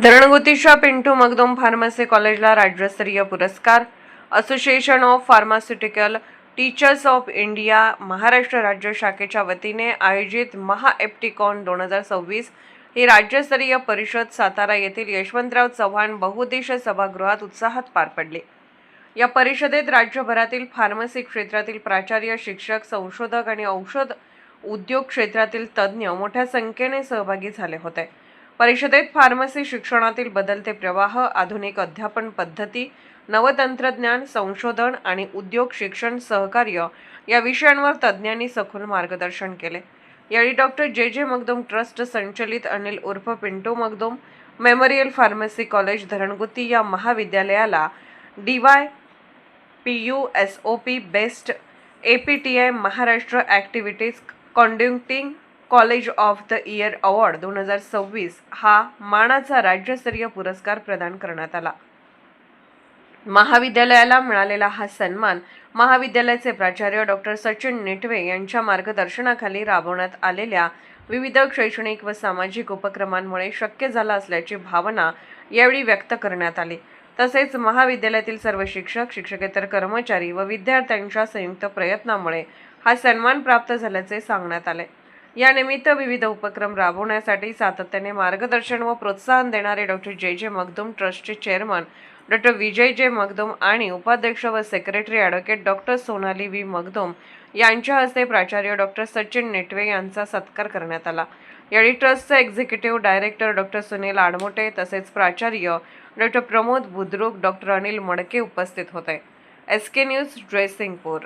धरणगुतीच्या Pintu Magdum pharmacy कॉलेजला राज्यस्तरीय पुरस्कार. Association of pharmaceutical teachers of India Maharashtra राज्य शाखेच्या वतीने आयोजित महाएप्टिकॉन 2026 ही राज्यस्तरीय परिषद सातारा येथील यशवंतराव चव्हाण बहुउद्देशीय सभागृहात उत्साहात पार पडली. या परिषदेत राज्यभरातील फार्मसी क्षेत्रातील प्राचार्य, शिक्षक, संशोधक आणि औषध उद्योग क्षेत्रातील तज्ज्ञ मोठ्या संख्येने सहभागी झाले होते. परिषदेत फार्मसी शिक्षणातील बदलते प्रवाह, आधुनिक अध्यापन पद्धती, नवतंत्रज्ञान, संशोधन आणि उद्योग शिक्षण सहकार्य या विषयांवर तज्ज्ञांनी सखोल मार्गदर्शन केले. यावेळी डॉक्टर जे मगदुम ट्रस्ट संचलित अनिल उर्फ Pintu Magdum memorial pharmacy college Dharangutti या महाविद्यालयाला DYPUSOP best APTI Maharashtra activities conducting college of the year award 2026 हा मानाचा राज्यस्तरीय पुरस्कार प्रदान करण्यात आला. महाविद्यालयाला मिळालेला हा सन्मान महाविद्यालयाचे प्राचार्य डॉक्टर सचिन नेटवे यांच्या मार्गदर्शनाखाली राबवण्यात आलेल्या विविध शैक्षणिक व सामाजिक उपक्रमांमुळे शक्य झाला असल्याची भावना यावेळी व्यक्त करण्यात आली. तसेच महाविद्यालयातील सर्व शिक्षक, शिक्षकेतर कर्मचारी व विद्यार्थ्यांच्या संयुक्त प्रयत्नामुळे हा सन्मान प्राप्त झाल्याचे सांगण्यात आले. यानिमित्त विविध उपक्रम राबवण्यासाठी सातत्याने मार्गदर्शन व प्रोत्साहन देणारे डॉक्टर जे मगदुम ट्रस्टचे चेअरमन डॉक्टर विजय जे मगदुम आणि उपाध्यक्ष व secretary advocate doctor Sonali V Magdum यांच्या हस्ते प्राचार्य डॉक्टर सचिन नेटवे यांचा सत्कार करण्यात आला. यावेळी ट्रस्टचे एक्झिक्युटिव्ह डायरेक्टर डॉक्टर सुनील आडमोटे तसेच प्राचार्य डॉक्टर प्रमोद बुद्रुक, डॉक्टर अनिल मडके उपस्थित होते. SK news, Jaysingpur.